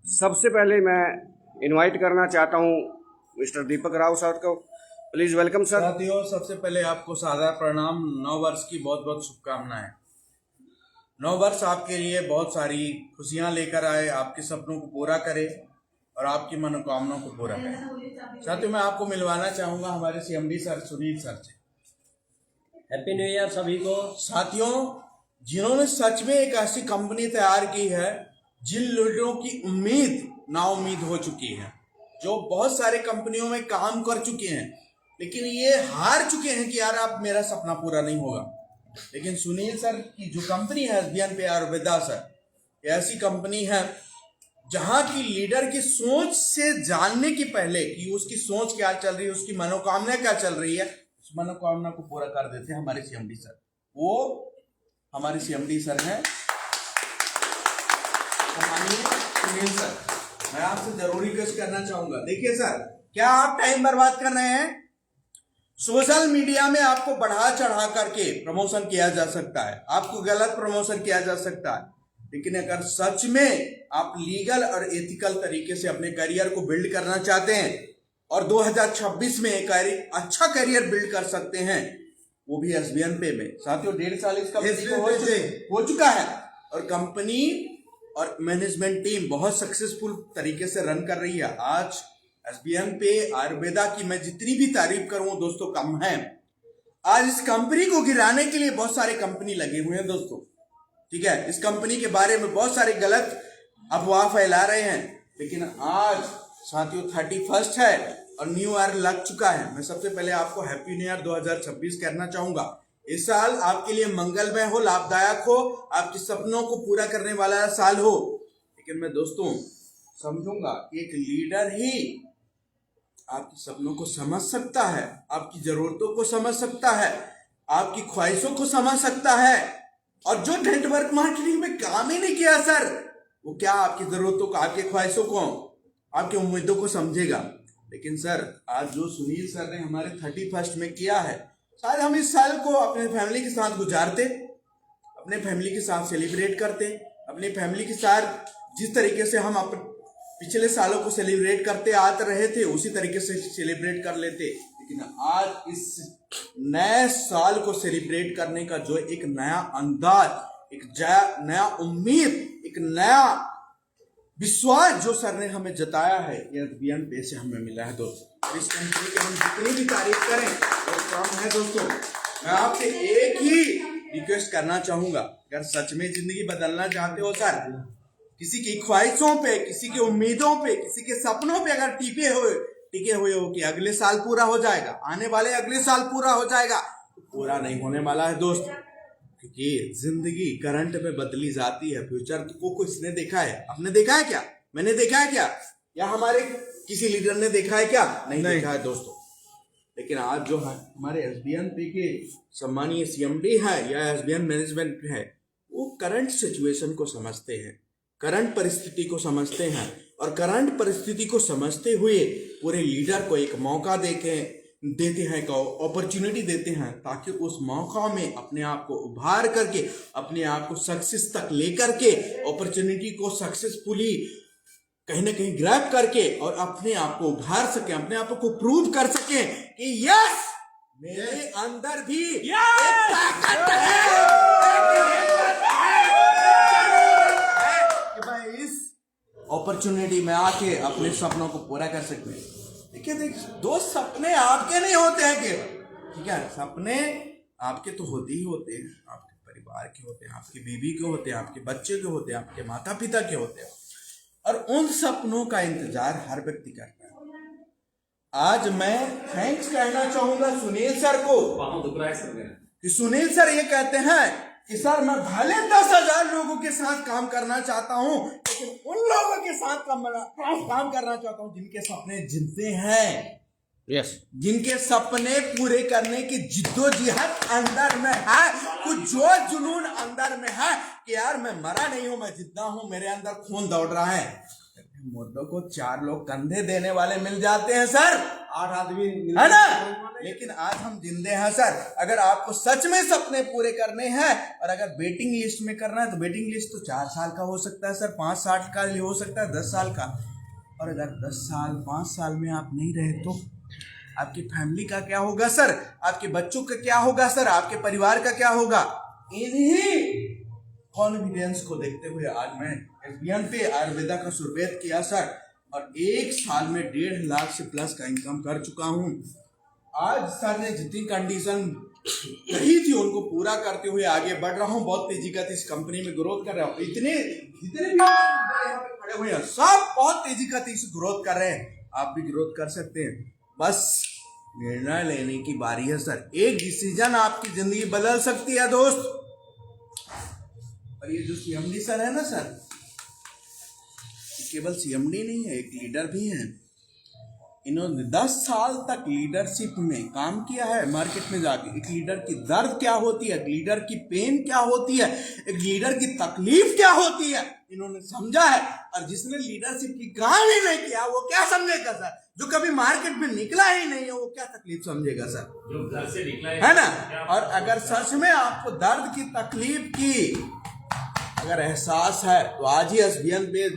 सबसे पहले मैं इनवाइट करना चाहता हूं मिस्टर दीपक राव सर को। Please welcome sir. साथियों, सबसे पहले आपको सादर प्रणाम। नव वर्ष की बहुत बहुत शुभकामनाएं। नव वर्ष आपके लिए बहुत सारी खुशियां लेकर आए, आपके सपनों को पूरा करे और आपकी मनोकामनाओं को पूरा करे। साथियों, मैं आपको मिलवाना चाहूंगा हमारे सीएमडी सर सुनील सर से। हैप्पी न्यू ईयर सभी को। साथियों, जिन्होंने सच में एक ऐसी कंपनी तैयार की है जिन लोगों की उम्मीद नाउम्मीद हो चुकी है, जो बहुत सारे कंपनियों में काम कर चुके हैं लेकिन ये हार चुके हैं कि यार अब मेरा सपना पूरा नहीं होगा। लेकिन सुनील सर की जो कंपनी है एसबीएन पे आयुर्वेदा सर, ये ऐसी कंपनी है जहां की लीडर की सोच से जानने की पहले कि उसकी सोच क्या चल रही है, उसकी मनोकामना क्या चल रही है, उस मनोकामना को पूरा कर देते हैं हमारे सीएमडी सर। वो हमारे सीएमडी सर हैं सुनील सर। मैं आपसे जरूरी रिक्वेस्ट करना चाहूंगा, देखिए सर, क्या आप टाइम बर्बाद कर रहे हैं? सोशल मीडिया में आपको बढ़ा चढ़ा करके प्रमोशन किया जा सकता है, आपको गलत प्रमोशन किया जा सकता है, लेकिन अगर सच में आप लीगल और एथिकल तरीके से अपने करियर को बिल्ड करना चाहते हैं और 2026 में एक अच्छा करियर बिल्ड कर सकते हैं, वो भी एसबीएन पे में। साथियों, 1.5 साल इस कंपनी को हो चुका है और कंपनी और मैनेजमेंट टीम बहुत सक्सेसफुल तरीके से रन कर रही है। आज एसबीएन पे आयुर्वेदा की मैं जितनी भी तारीफ करूं दोस्तों कम है। आज इस कंपनी को गिराने के लिए बहुत सारे कंपनी लगे हुए हैं दोस्तों, ठीक है। इस कंपनी के बारे में बहुत सारे गलत अफवाह फैला रहे हैं, लेकिन आज साथियों 31 है और न्यू ईयर लग चुका है। मैं सबसे पहले आपको हैप्पी न्यू ईयर 2026 कहना चाहूंगा। इस साल आपके लिए मंगलमय हो, लाभदायक हो, आपके सपनों को पूरा करने वाला साल हो। लेकिन मैं दोस्तों समझूंगा कि एक लीडर ही आपके सपनों को समझ सकता है, आपकी जरूरतों को समझ सकता है, आपकी ख्वाहिशों को समझ सकता है। और जो नेटवर्क मार्केटिंग में काम ही नहीं किया सर, वो क्या आपकी जरूरतों को, आपकी ख्वाहिशों को, आपकी उम्मीदों को समझेगा। लेकिन सर, आज जो सुनील सर ने हमारे 31 में किया है, शायद हम इस साल को अपने फैमिली के साथ गुजारते, अपने फैमिली के साथ सेलिब्रेट करते, अपने फैमिली के साथ जिस तरीके से हम पिछले सालों को सेलिब्रेट करते आते रहे थे उसी तरीके से सेलिब्रेट कर लेते। लेकिन आज इस नए साल को सेलिब्रेट करने का जो एक नया अंदाज, एक नया उम्मीद, एक नया विश्वास जो सर ने हमें जताया है, ये एसबीएन पे से हमें मिला है दोस्तों। इस कंपनी की हम जितनी भी तारीफ करें वो कम है दोस्तों। मैं आपसे एक ही रिक्वेस्ट करना चाहूंगा, अगर सच में जिंदगी बदलना चाहते हो सर, किसी की ख्वाहिशों पे, किसी की उम्मीदों पे, किसी के सपनों पे अगर टिके हुए हो कि अगले साल पूरा हो जाएगा, आने वाले अगले साल पूरा हो जाएगा, तो पूरा नहीं होने वाला है दोस्त। क्योंकि जिंदगी करंट में बदली जाती है, फ्यूचर को किसने देखा है? आपने देखा है क्या? मैंने देखा है क्या? या हमारे किसी लीडर ने देखा है क्या? नहीं देखा है दोस्तों। लेकिन आज जो है हमारे एसबीएन पे के सम्मानीय सीएमडी है या एसबीएन मैनेजमेंट है, वो करंट सिचुएशन को समझते हैं, करंट परिस्थिति को समझते हैं और करंट परिस्थिति को समझते हुए पूरे लीडर को एक मौका देते हैं, अपॉर्चुनिटी देते हैं, ताकि उस मौका में अपने आप को उभार करके, अपने आप को सक्सेस तक लेकर के, अपॉर्चुनिटी को सक्सेसफुली कहीं ना कहीं ग्रैब करके और अपने आप को उभार सके, अपने आप को प्रूव कर सके कि यस, मेरे अंदर भी एक ताकत है कि मैं इस अपॉर्चुनिटी में आके अपने सपनों को पूरा कर सकते हैं। देखिए दोस्त, सपने आपके नहीं होते हैं केवल, ठीक है। सपने आपके तो होते ही होते हैं, आपके परिवार के होते हैं, आपकी बीवी के होते हैं, आपके बच्चे के होते हैं, आपके माता पिता के होते हैं, और उन सपनों का इंतजार हर व्यक्ति करता है। आज मैं थैंक्स कहना चाहूंगा सुनील सर को कि सुनील सर ये कहते हैं कि सर मैं भले 10,000 लोगों के साथ काम करना चाहता हूं, लेकिन उन लोगों के साथ काम करना चाहता हूं जिनके सपने जिंदे हैं, जिनके सपने पूरे करने की जिद्दोजहद अंदर में है, कुछ जोश जुनून अंदर में है कि यार मैं मरा नहीं हूं, मैं जिंदा हूं, मेरे अंदर खून दौड़ रहा है। मुर्दों को 4 लोग कंधे देने वाले मिल जाते हैं सर, 8 आदमी है ना। लेकिन आज हम जिंदे हैं सर। अगर आपको सच में सपने पूरे करने हैं और अगर वेटिंग लिस्ट में करना है तो वेटिंग लिस्ट तो 4 साल का हो सकता है सर, 5 साल का हो सकता है, 10 साल का। और अगर 10 साल 5 साल में आप नहीं रहे तो आपकी फैमिली का क्या होगा सर, आपके बच्चों का क्या होगा सर, आपके परिवार का क्या होगा। इन्हीं कॉन्फिडेंस को देखते हुए आज मैं एसबीएन पे आयुर्वेदा का शुरुआत किया सर, और 1 साल में 1.5 लाख से प्लस का इनकम कर चुका हूं। आज सर ने जितनी कंडीशन कही थी उनको पूरा करते हुए आगे बढ़ रहा हूं, बहुत तेजी का इस कंपनी में ग्रोथ कर रहा हूं। इतने जितने भी यहाँ पे खड़े हुए हैं सब बहुत तेजी का ग्रोथ कर रहे हैं, आप भी ग्रोथ कर सकते हैं। बस निर्णय लेने की बारी है सर, एक डिसीजन आपकी जिंदगी बदल सकती है दोस्त। और ये जो सीएमडी सर है ना सर, केवल सीएमडी नहीं है, एक लीडर भी है। इन्होंने 10 साल तक लीडरशिप में काम किया है, मार्केट में जाके एक लीडर की दर्द क्या होती है, एक लीडर की पेन क्या होती है, एक लीडर की तकलीफ क्या होती है, इन्होंने समझा है। और जिसने लीडरशिप की काम ही नहीं किया वो क्या समझेगा सर, जो कभी मार्केट में निकला ही नहीं है वो क्या तकलीफ समझेगा सर, जो घर से निकला है ना। और अगर सच में आपको दर्द की तकलीफ की अगर एहसास है तो आज ही एसबीएन पे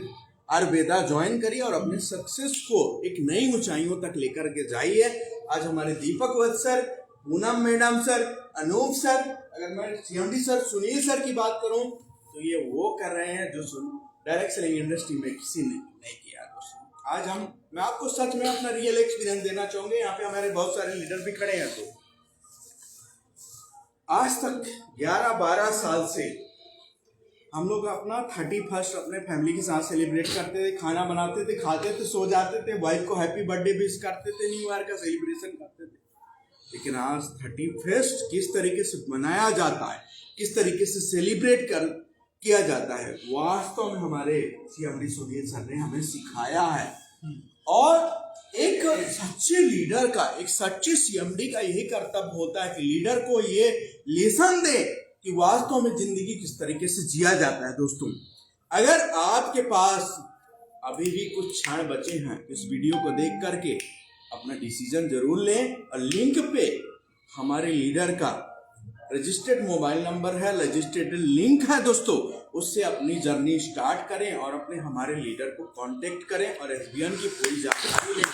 आयुर्वेदा ज्वाइन करिए और अपने सक्सेस को एक नई ऊंचाइयों तक लेकर के जाइए। आज हमारे Deepak Vats sir, Poonam madam sir, Anoop sir, अगर मैं सीएमडी सर सुनील सर की बात करूं तो ये वो कर रहे हैं जो डायरेक्ट सेलिंग इंडस्ट्री में किसी ने नहीं किया दोस्तों। आज मैं आपको सच में अपना रियल एक्सपीरियंस देना चाहूंगे। यहाँ पे हमारे बहुत सारे लीडर भी खड़े हैं। तो आज तक 11-12 साल से हम लोग अपना 31st अपने फैमिली के साथ सेलिब्रेट करते थे, खाना बनाते थे, खाते थे, सो जाते थे, वाइफ को हैप्पी बर्थडे विश करते थे, न्यू ईयर का सेलिब्रेशन करते थे। लेकिन आज 31st किस तरीके से मनाया जाता है, किस तरीके से सेलिब्रेट किया जाता है, वास्तव में हमारे सीएमडी सुनील सर ने हमें सिखाया है। और एक सच्चे लीडर का, एक सच्चे सीएमडी का यही कर्तव्य होता है कि लीडर को ये लेसन दे कि वास्तव में जिंदगी किस तरीके से जिया जाता है। दोस्तों, अगर आपके पास अभी भी कुछ क्षण बचे हैं, इस वीडियो को देख करके अपना डिसीजन जरूर लें। और लिंक पे हमारे लीडर का रजिस्टर्ड मोबाइल नंबर है, रजिस्टर्ड लिंक है दोस्तों, उससे अपनी जर्नी स्टार्ट करें और अपने हमारे लीडर को कांटेक्ट करें और एसबीएन की पूरी जानकारी लें।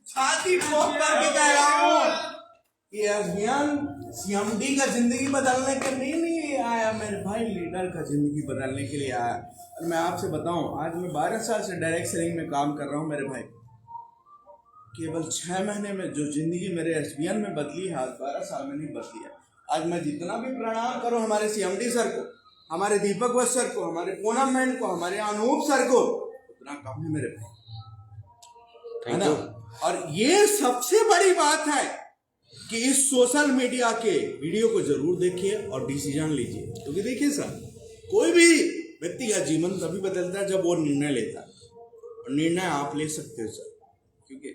छाती ठोक करके कह रहा हूं कि एसबीएन सीएमडी का जिंदगी बदलने के लिए नहीं आया मेरे भाई, लीडर का जिंदगी बदलने के लिए आया। और मैं आपसे बताऊं, आज मैं 12 साल से डायरेक्ट सेलिंग में काम कर रहा हूं मेरे भाई। केवल 6 महीने में जो जिंदगी मेरे एसबीएन में बदली है, आज 12 साल में नहीं बदली है। आज मैं जितना भी प्रणाम करूं हमारे सीएमडी सर को, हमारे दीपक वत्स सर को, हमारे पूनम मैन को, हमारे अनूप सर को, उतना कम है मेरे भाई, है ना। और ये सबसे बड़ी बात है कि इस सोशल मीडिया के वीडियो को जरूर देखिए और डिसीजन लीजिए। क्योंकि देखिए सर, कोई भी व्यक्ति का जीवन तभी बदलता है जब वो निर्णय लेता है, और निर्णय आप ले सकते हो सर। क्योंकि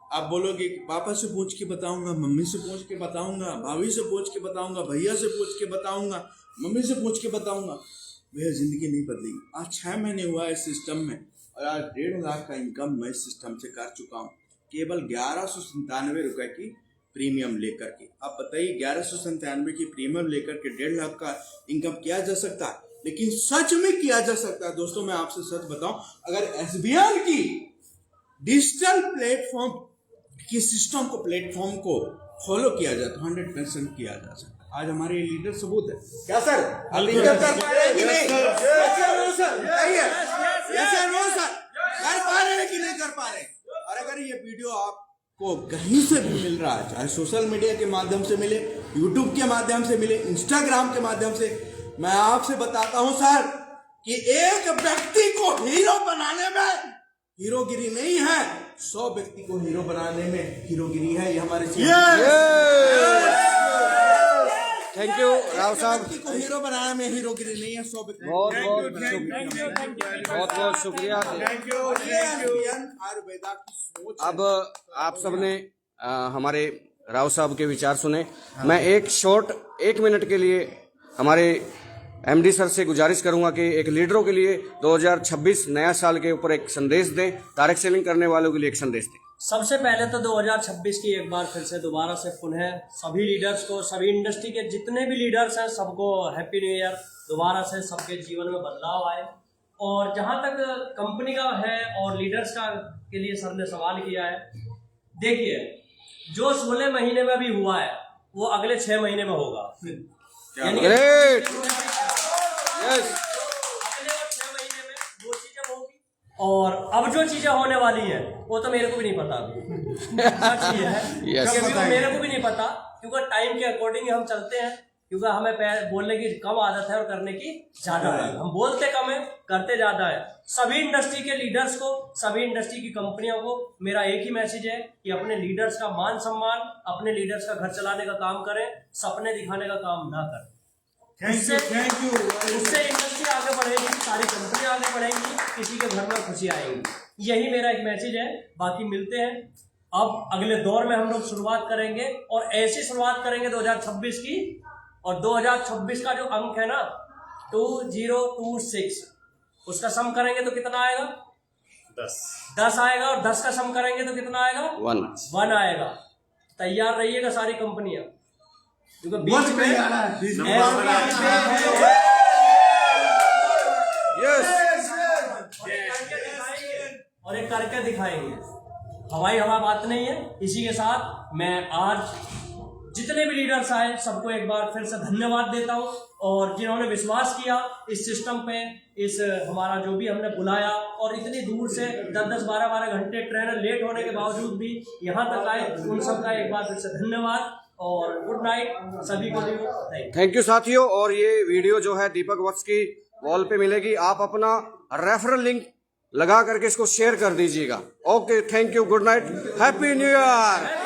आप बोलोगे पापा से पूछ के बताऊंगा, मम्मी से पूछ के बताऊंगा, भाभी से पूछ के बताऊंगा, भैया से पूछ के बताऊंगा, मम्मी से पूछ के बताऊंगा, वह जिंदगी नहीं बदलेगी। आज 6 महीने हुआ है इस सिस्टम में और आज 1.5 लाख का इनकम मैं इस सिस्टम से कर चुका हूँ, केवल 1197 रुपए की प्रीमियम लेकर के। आप बताइए 1197 की प्रीमियम लेकर के 1.5 लाख का इनकम किया जा सकता है? लेकिन सच में किया जा सकता है दोस्तों। मैं आपसे सच बताऊं, अगर एसबीएन की डिजिटल प्लेटफॉर्म की सिस्टम को, प्लेटफॉर्म को फॉलो किया जाए तो 100% किया जा सकता है। आज हमारे लीडर सबूत है क्या सर? आप इनकम कर पा रहे हैं कि नहीं? कर पा रहे हैं कि नहीं कर पा रहे? और अगर ये वीडियो आपको कहीं से भी मिल रहा है, चाहे सोशल मीडिया के माध्यम से मिले, यूट्यूब के माध्यम से मिले, इंस्टाग्राम के माध्यम से, मैं आपसे बताता हूं सर कि एक व्यक्ति को हीरो बनाने में हीरोगिरी नहीं है, 100 व्यक्ति को हीरो बनाने में हीरोगिरी है। ये हमारे थैंक यू राव साहब। व्यक्ति को हीरो बनाने में हीरोगिरी नहीं है, 100 व्यक्ति। बहुत बहुत शुक्रिया। आयुर्वेदा की सोच। अब आप सबने हमारे राव साहब के विचार सुने। मैं एक मिनट के लिए हमारे एमडी सर से गुजारिश करूंगा कि एक लीडरों के लिए 2026 नया साल के ऊपर एक संदेश दें, डायरेक्ट सेलिंग करने वालों के लिए एक संदेश दें। सबसे पहले तो 2026 की एक बार फिर से दोबारा से पुनः सभी लीडर्स को, सभी इंडस्ट्री के जितने भी लीडर्स हैं सबको हैप्पी न्यू ईयर। दोबारा से सबके जीवन में बदलाव आए। और जहां तक कंपनी का है और लीडर्स का के लिए सर ने सवाल किया है, देखिए जो 16 महीने में भी हुआ है वो अगले 6 महीने में होगा। यानी कि ग्रेट, यस, अगले 6 महीने में वो चीजें होगी। और अब जो चीजें होने वाली हैं वो तो मेरे को भी नहीं पता अभी। सच ये है Yes. क्योंकि वो मेरे को भी नहीं पता, क्योंकि टाइम के अकॉर्डिंग हम चलते हैं। क्योंकि हमें बोलने की कम आदत है और करने की ज्यादा है। हम बोलते कम है, करते ज्यादा है। सभी इंडस्ट्री के लीडर्स को, सभी इंडस्ट्री की कंपनियों को मेरा एक ही मैसेज है कि अपने लीडर्स का मान सम्मान, अपने लीडर्स का घर चलाने का काम करें, सपने दिखाने का काम ना करें। उससे इंडस्ट्री आगे बढ़ेगी, सारी कंपनियां आगे बढ़ेंगी, किसी के घर में खुशी आएगी। यही मेरा एक मैसेज है। बाकी मिलते हैं अब अगले दौर में, हम लोग शुरुआत करेंगे और ऐसी शुरुआत करेंगे 2026 की। और 2026 का जो अंक है ना 2026, उसका सम करेंगे तो कितना आएगा? 10 आएगा। और 10 का सम करेंगे तो कितना आएगा? 1 आएगा। तैयार रहिएगा सारी कंपनियां, क्योंकि बीच में और एक करके दिखाएंगे। हवाई हवा बात नहीं है। इसी के साथ मैं आज जितने भी लीडर्स आए सबको एक बार फिर से धन्यवाद देता हूं। और जिन्होंने विश्वास किया इस सिस्टम पे, इस हमारा जो भी हमने बुलाया, और इतनी दूर से 10-10, 12-12 घंटे ट्रेन लेट होने के बावजूद भी यहाँ तक आए, उन सबका एक बार फिर से धन्यवाद और गुड नाइट सभी को। थैंक यू साथियों। और ये वीडियो जो है दीपक वत्स की वॉल पे मिलेगी, आप अपना रेफरल लिंक लगा करके इसको शेयर कर दीजिएगा। Okay, thank you, good night, happy new year.